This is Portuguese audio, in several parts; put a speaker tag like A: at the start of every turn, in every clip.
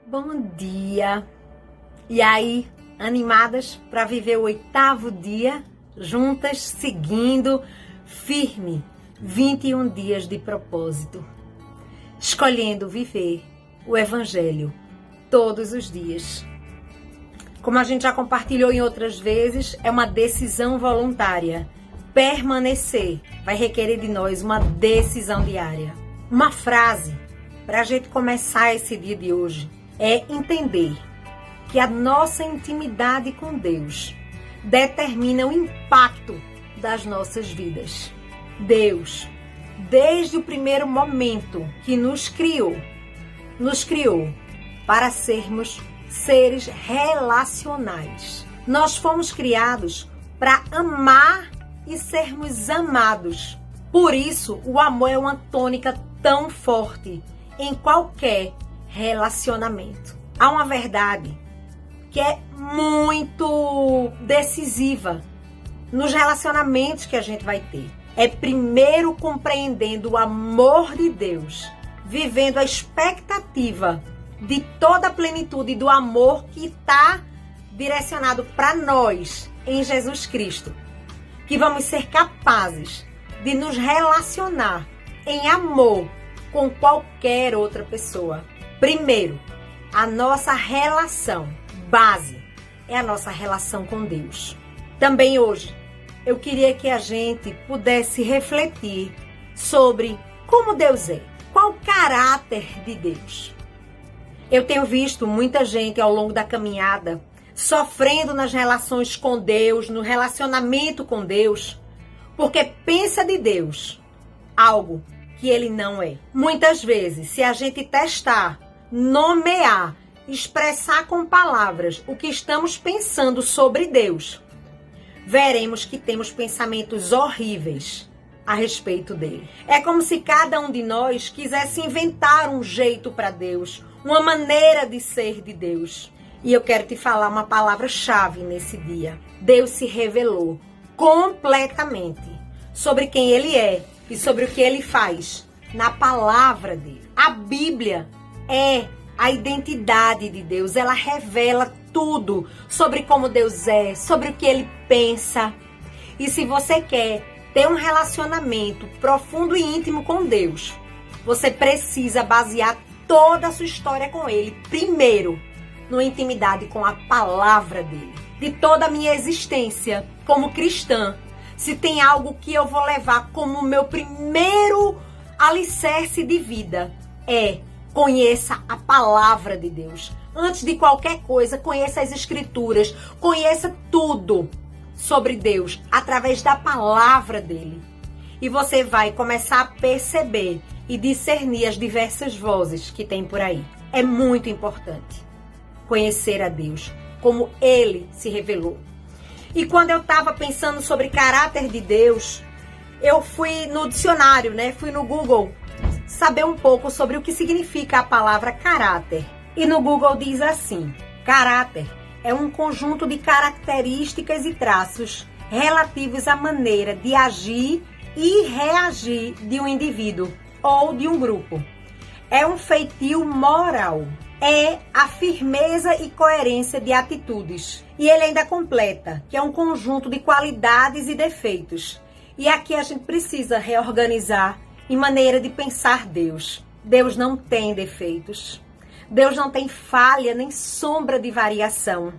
A: Bom dia! E aí, animadas para viver o 8º dia, juntas, seguindo, firme, 21 dias de propósito, escolhendo viver o Evangelho todos os dias. Como a gente já compartilhou em outras vezes, é uma decisão voluntária. Permanecer vai requerer de nós uma decisão diária. Uma frase para a gente começar esse dia de hoje é entender que a nossa intimidade com Deus determina o impacto das nossas vidas. Deus, desde o primeiro momento que nos criou para sermos seres relacionais. Nós fomos criados para amar e sermos amados. Por isso, o amor é uma tônica tão forte em qualquer relacionamento. Há uma verdade que é muito decisiva nos relacionamentos que a gente vai ter. É primeiro compreendendo o amor de Deus, vivendo a expectativa de toda a plenitude do amor que está direcionado para nós em Jesus Cristo, que vamos ser capazes de nos relacionar em amor com qualquer outra pessoa. Primeiro, a nossa relação base é a nossa relação com Deus. Também hoje, eu queria que a gente pudesse refletir sobre como Deus é, qual o caráter de Deus. Eu tenho visto muita gente ao longo da caminhada sofrendo nas relações com Deus, no relacionamento com Deus, porque pensa de Deus algo que ele não é. Muitas vezes, se a gente testar, nomear, expressar com palavras o que estamos pensando sobre Deus, veremos que temos pensamentos horríveis a respeito dele. É como se cada um de nós quisesse inventar um jeito para Deus, uma maneira de ser de Deus. E eu quero te falar uma palavra-chave nesse dia. Deus se revelou completamente sobre quem ele é e sobre o que ele faz na palavra dele. A Bíblia é a identidade de Deus. Ela revela tudo sobre como Deus é, sobre o que ele pensa. E se você quer ter um relacionamento profundo e íntimo com Deus, você precisa basear toda a sua história com ele, primeiro, numa intimidade com a palavra dele. De toda a minha existência como cristã, se tem algo que eu vou levar como meu primeiro alicerce de vida, conheça a palavra de Deus. Antes de qualquer coisa, conheça as escrituras, conheça tudo sobre Deus através da palavra dele. E você vai começar a perceber e discernir as diversas vozes que tem por aí. É muito importante conhecer a Deus, como ele se revelou. E quando eu estava pensando sobre caráter de Deus, eu fui no dicionário, fui no Google saber um pouco sobre o que significa a palavra caráter. E no Google diz assim: caráter é um conjunto de características e traços relativos à maneira de agir e reagir de um indivíduo ou de um grupo. É um feitio moral. É a firmeza e coerência de atitudes. E ele ainda completa, que é um conjunto de qualidades e defeitos. E aqui a gente precisa reorganizar em maneira de pensar Deus. Deus não tem defeitos. Deus não tem falha nem sombra de variação.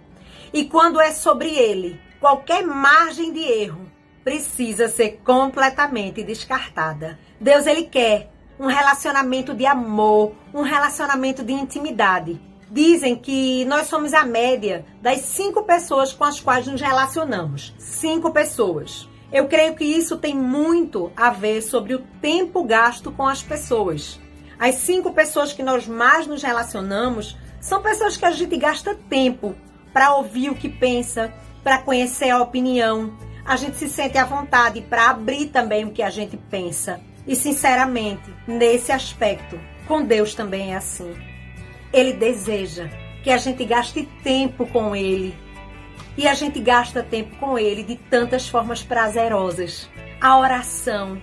A: E quando é sobre ele, qualquer margem de erro precisa ser completamente descartada. Deus, ele quer um relacionamento de amor, um relacionamento de intimidade. Dizem que nós somos a média das 5 pessoas com as quais nos relacionamos. 5 pessoas. Eu creio que isso tem muito a ver sobre o tempo gasto com as pessoas. As 5 pessoas que nós mais nos relacionamos são pessoas que a gente gasta tempo para ouvir o que pensa, para conhecer a opinião. A gente se sente à vontade para abrir também o que a gente pensa. E sinceramente, nesse aspecto, com Deus também é assim. Ele deseja que a gente gaste tempo com ele. E a gente gasta tempo com ele de tantas formas prazerosas. A oração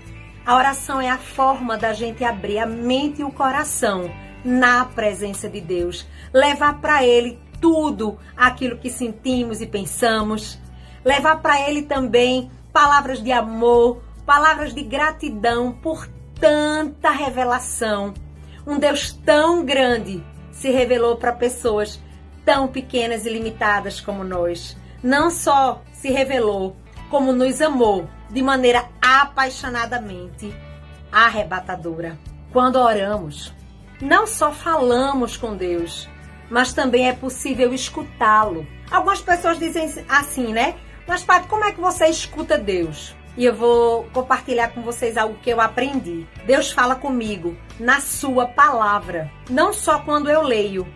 A: é a forma da gente abrir a mente e o coração na presença de Deus, levar para Ele tudo aquilo que sentimos e pensamos, levar para Ele também palavras de amor, palavras de gratidão por tanta revelação. Um Deus tão grande se revelou para pessoas tão pequenas e limitadas como nós. Não só se revelou, como nos amou de maneira apaixonadamente arrebatadora. Quando oramos, não só falamos com Deus, mas também é possível escutá-lo. Algumas pessoas dizem assim, né? Mas, Padre, como é que você escuta Deus? E eu vou compartilhar com vocês algo que eu aprendi. Deus fala comigo na sua palavra. Não só quando eu leio,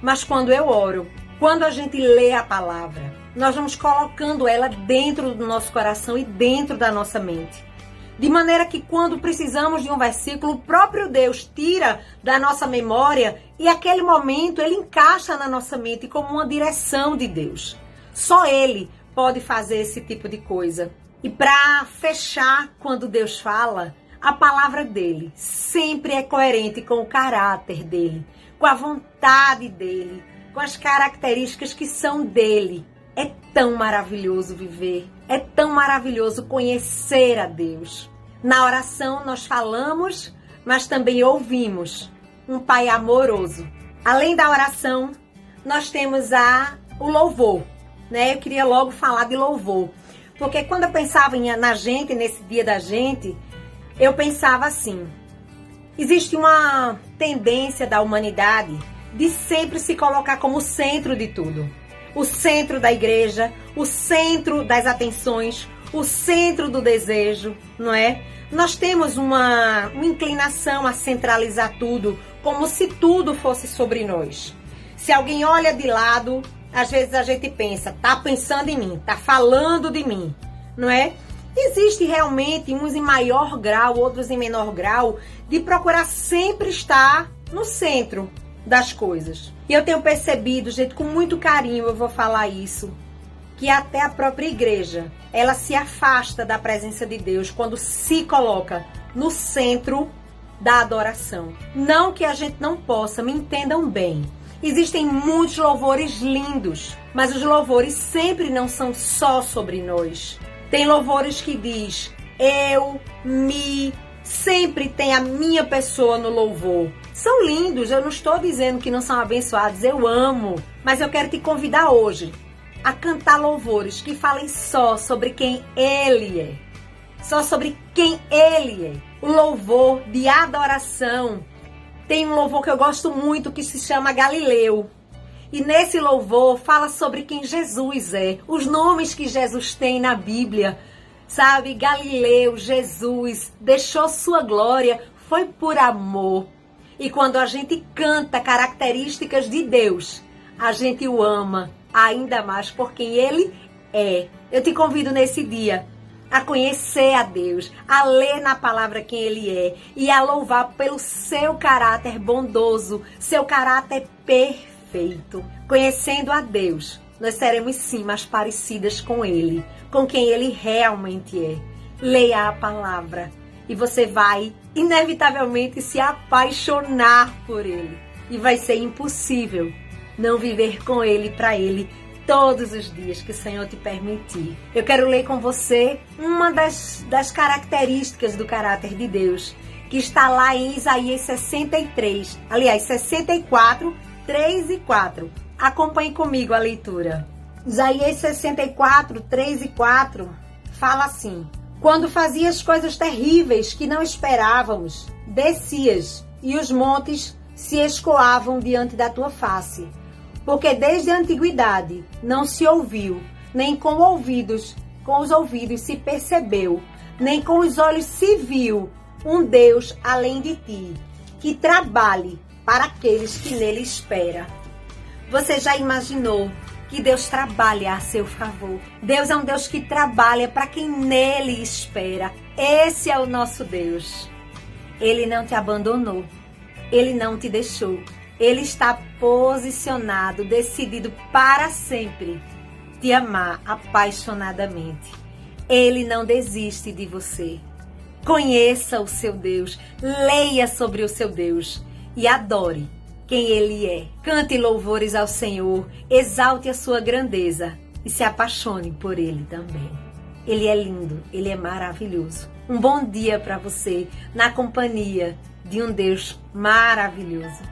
A: mas quando eu oro. Quando a gente lê a palavra, nós vamos colocando ela dentro do nosso coração e dentro da nossa mente. De maneira que quando precisamos de um versículo, o próprio Deus tira da nossa memória e aquele momento ele encaixa na nossa mente como uma direção de Deus. Só Ele pode fazer esse tipo de coisa. E para fechar, quando Deus fala, a palavra dele sempre é coerente com o caráter dele, com a vontade dele, com as características que são dele. É tão maravilhoso viver, é tão maravilhoso conhecer a Deus. Na oração nós falamos, mas também ouvimos um Pai amoroso. Além da oração, nós temos o louvor, né? Eu queria logo falar de louvor, porque quando eu pensava na gente, nesse dia da gente, eu pensava assim: existe uma tendência da humanidade de sempre se colocar como o centro de tudo. O centro da igreja, o centro das atenções, o centro do desejo, não é? Nós temos uma inclinação a centralizar tudo, como se tudo fosse sobre nós. Se alguém olha de lado, às vezes a gente pensa, tá pensando em mim, tá falando de mim, não é? Existe realmente uns em maior grau, outros em menor grau, de procurar sempre estar no centro das coisas. E eu tenho percebido, gente, com muito carinho eu vou falar isso, que até a própria igreja, ela se afasta da presença de Deus quando se coloca no centro da adoração. Não que a gente não possa, me entendam bem. Existem muitos louvores lindos, mas os louvores sempre não são só sobre nós. Tem louvores que diz, sempre tem a minha pessoa no louvor. São lindos, eu não estou dizendo que não são abençoados, eu amo. Mas eu quero te convidar hoje a cantar louvores que falem só sobre quem Ele é. Só sobre quem Ele é. O louvor de adoração. Tem um louvor que eu gosto muito que se chama Galileu. E nesse louvor fala sobre quem Jesus é. Os nomes que Jesus tem na Bíblia. Sabe, Galileu, Jesus, deixou sua glória, foi por amor. E quando a gente canta características de Deus, a gente o ama ainda mais por quem Ele é. Eu te convido nesse dia a conhecer a Deus, a ler na palavra quem Ele é e a louvar pelo seu caráter bondoso, seu caráter perfeito. Conhecendo a Deus, nós seremos sim mais parecidas com Ele, com quem Ele realmente é. Leia a palavra e você vai inevitavelmente se apaixonar por Ele. E vai ser impossível não viver com Ele, para Ele, todos os dias que o Senhor te permitir. Eu quero ler com você uma das características do caráter de Deus, que está lá em Isaías 63, aliás, 64, 3 e 4. Acompanhe comigo a leitura. Isaías 64, 3 e 4 fala assim: quando fazias coisas terríveis que não esperávamos, descias e os montes se escoavam diante da tua face. Porque desde a antiguidade não se ouviu, nem com os ouvidos se percebeu, nem com os olhos se viu um Deus além de ti, que trabalhe para aqueles que nele esperam. Você já imaginou que Deus trabalha a seu favor? Deus é um Deus que trabalha para quem nele espera. Esse é o nosso Deus. Ele não te abandonou. Ele não te deixou. Ele está posicionado, decidido para sempre te amar apaixonadamente. Ele não desiste de você. Conheça o seu Deus, leia sobre o seu Deus e adore quem Ele é. Cante louvores ao Senhor, exalte a sua grandeza e se apaixone por Ele também. Ele é lindo, Ele é maravilhoso. Um bom dia para você na companhia de um Deus maravilhoso.